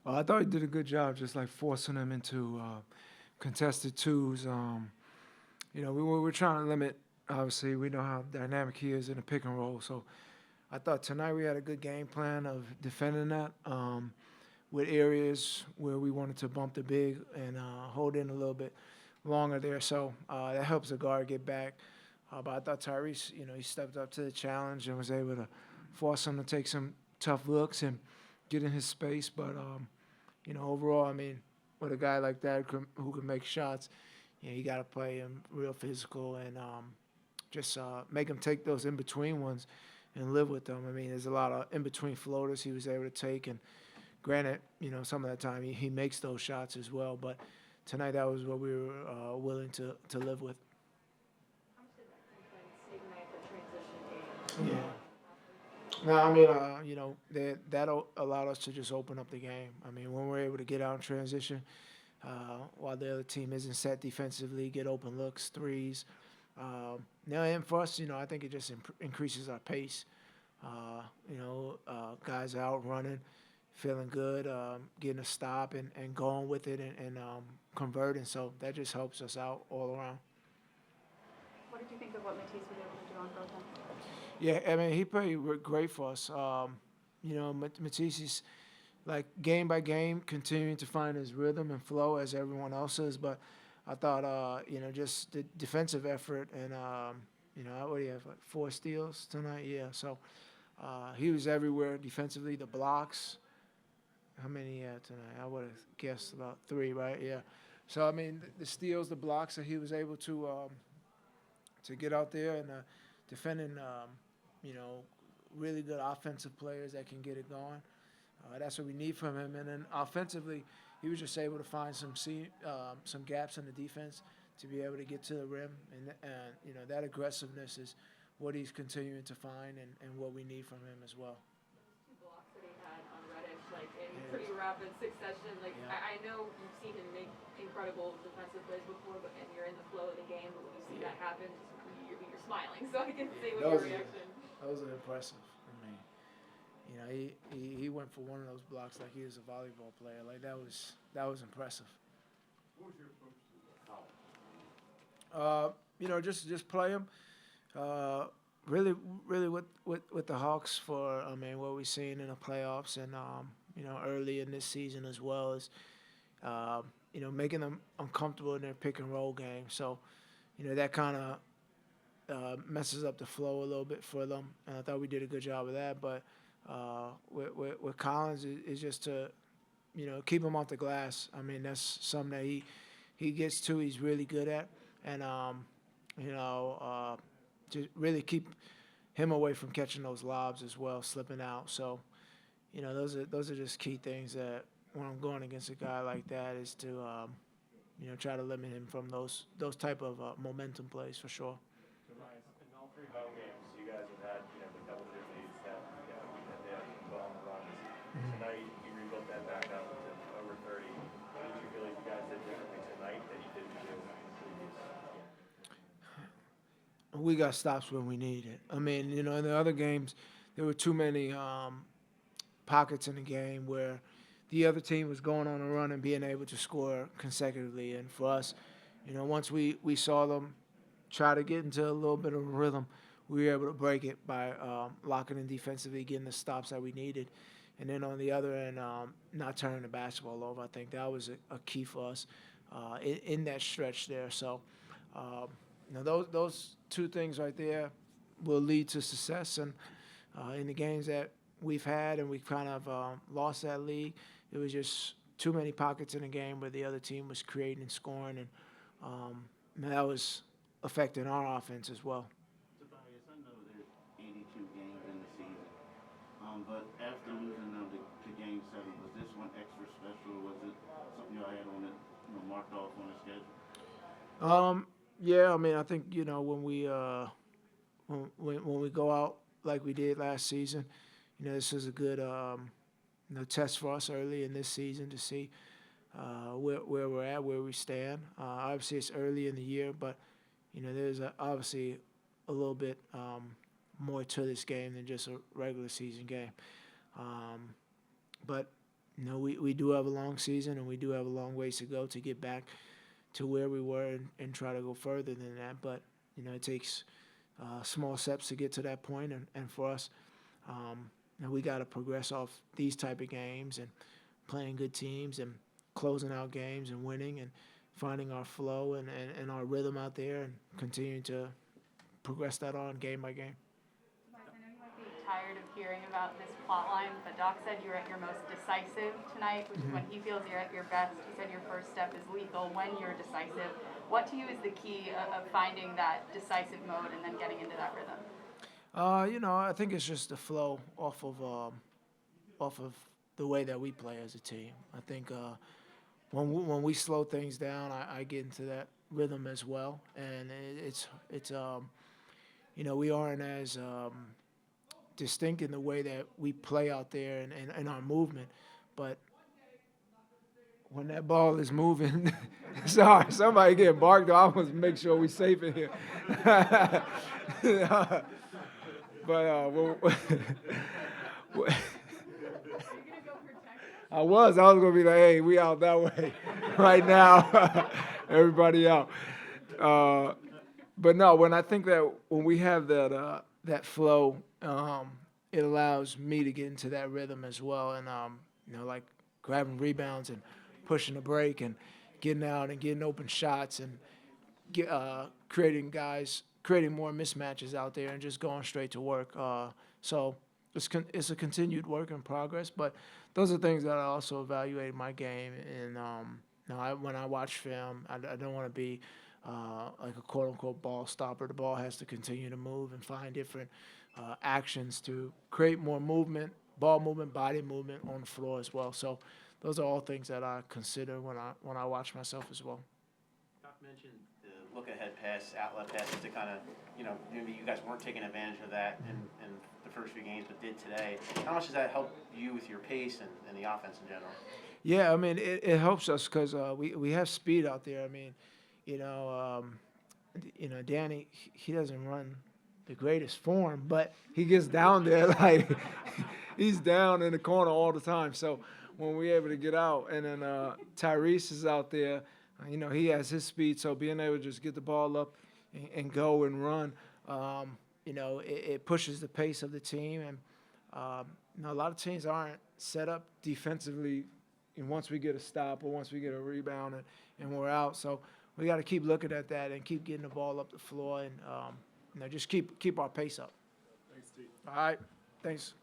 I thought he did a good job, just like forcing them into contested twos. We're trying to limit. Obviously, we know how dynamic he is in the pick and roll. So I thought tonight we had a good game plan of defending that with areas where we wanted to bump the big and hold in a little bit longer there. So that helps the guard get back. But I thought Tyrese, he stepped up to the challenge and was able to force him to take some tough looks and get in his space. But overall, I mean, with a guy like that who can make shots, you got to play him real physical and just make him take those in between ones and live with them. I mean, there's a lot of in between floaters he was able to take, and granted, some of that time he makes those shots as well. But tonight, that was what we were willing to live with. How much did that defense ignite the transition game? Yeah. No, I mean, that allowed us to just open up the game. I mean, when we're able to get out in transition, while the other team isn't set defensively, get open looks, threes. And for us, I think it just increases our pace. Guys out running, feeling good, getting a stop and going with it and converting. So that just helps us out all around. What did you think of what Matisse was able to do on both ends? Yeah, I mean, he played great for us. Matisse is like game by game continuing to find his rhythm and flow as everyone else is. But I thought, just the defensive effort and, what do you have, like 4 steals tonight? Yeah, so he was everywhere defensively. The blocks, how many he had tonight? I would have guessed about 3, right? Yeah. So, I mean, the steals, the blocks that he was able to get out there and defending, really good offensive players that can get it going. That's what we need from him. And then offensively, he was just able to find some gaps in the defense to be able to get to the rim. And that aggressiveness is what he's continuing to find and what we need from him as well. Those 2 blocks that he had on Reddish, like in pretty rapid succession. Like Yeah. I know you've seen him make incredible defensive plays before, but and you're in the flow of the game. But when you see that happen, you're smiling. So I can say what your reaction. Those are impressive. I mean, he went for one of those blocks like he was a volleyball player. Like that was impressive. What was your approach to the foul? Just play him. Really with the Hawks for what we've seen in the playoffs and early in this season as well is making them uncomfortable in their pick and roll game. So that kind of messes up the flow a little bit for them, and I thought we did a good job of that. But with Collins is just to keep him off the glass. I mean, that's something that he gets to. He's really good at, and to really keep him away from catching those lobs as well, slipping out. So those are just key things that when I'm going against a guy like that is to try to limit him from those type of momentum plays for sure. Tobias, in all 3 home games, you guys have had, the double-digit leads that, they have well on the runs. Tonight, you rebuilt that back up to over 30. What did you feel like you guys did differently tonight that you didn't do in the previous game? We got stops when we need it. I mean, in the other games, there were too many pockets in the game where the other team was going on a run and being able to score consecutively. And for us, once we saw them try to get into a little bit of a rhythm, we were able to break it by locking in defensively, getting the stops that we needed. And then on the other end, not turning the basketball over. I think that was a key for us in that stretch there. So, those 2 things right there will lead to success. And in the games that we've had and we've kind of lost that lead, it was just too many pockets in the game where the other team was creating and scoring. And that was affecting our offense as well. Tobias, I know there's 82 games in the season, but after losing them to Game 7, was this one extra special? Was it something y'all had on it, marked off on the schedule? Yeah, I mean, I think when we go out like we did last season, this is a good test for us early in this season to see where we're at, where we stand. Obviously, it's early in the year, but there's obviously a little bit more to this game than just a regular season game. But we do have a long season, and we do have a long ways to go to get back to where we were and try to go further than that. But, it takes small steps to get to that point, and for us, we got to progress off these type of games and playing good teams and closing out games and winning and finding our flow and our rhythm out there and continuing to progress that on game by game. I know you might be tired of hearing about this plot line, but Doc said you were at your most decisive tonight, which is when he feels you're at your best. He said your first step is lethal when you're decisive. What to you is the key of finding that decisive mode and then getting into that rhythm? I think it's just the flow off of the way that we play as a team. I think when we slow things down, I get into that rhythm as well, and it's we aren't as distinct in the way that we play out there and our movement, but when that ball is moving, sorry, somebody getting barked on. I want to make sure we safe in here. But I was gonna be like, hey, we out that way right now. Everybody out. But no, when I think that when we have that flow, it allows me to get into that rhythm as well, and like grabbing rebounds and pushing the break and getting out and getting open shots and creating more mismatches out there and just going straight to work. So it's a continued work in progress, but those are things that I also evaluate in my game. And when I watch film, I don't want to be like a quote-unquote ball stopper. The ball has to continue to move and find different actions to create more movement, ball movement, body movement on the floor as well. So those are all things that I consider when I watch myself as well. Doc mentioned the look-ahead pass, outlet passes to kind of, maybe you guys weren't taking advantage of that in the first few games, but did today. How much does that help you with your pace and the offense in general? Yeah, I mean, it helps us because we have speed out there. I mean, Danny, he doesn't run the greatest form, but he gets down there like he's down in the corner all the time. So when we're able to get out, and then Tyrese is out there, he has his speed. So being able to just get the ball up and go and run, it pushes the pace of the team. And a lot of teams aren't set up defensively. And once we get a stop or once we get a rebound and we're out, so we got to keep looking at that and keep getting the ball up the floor and just keep our pace up. Thanks, Steve. All right, thanks.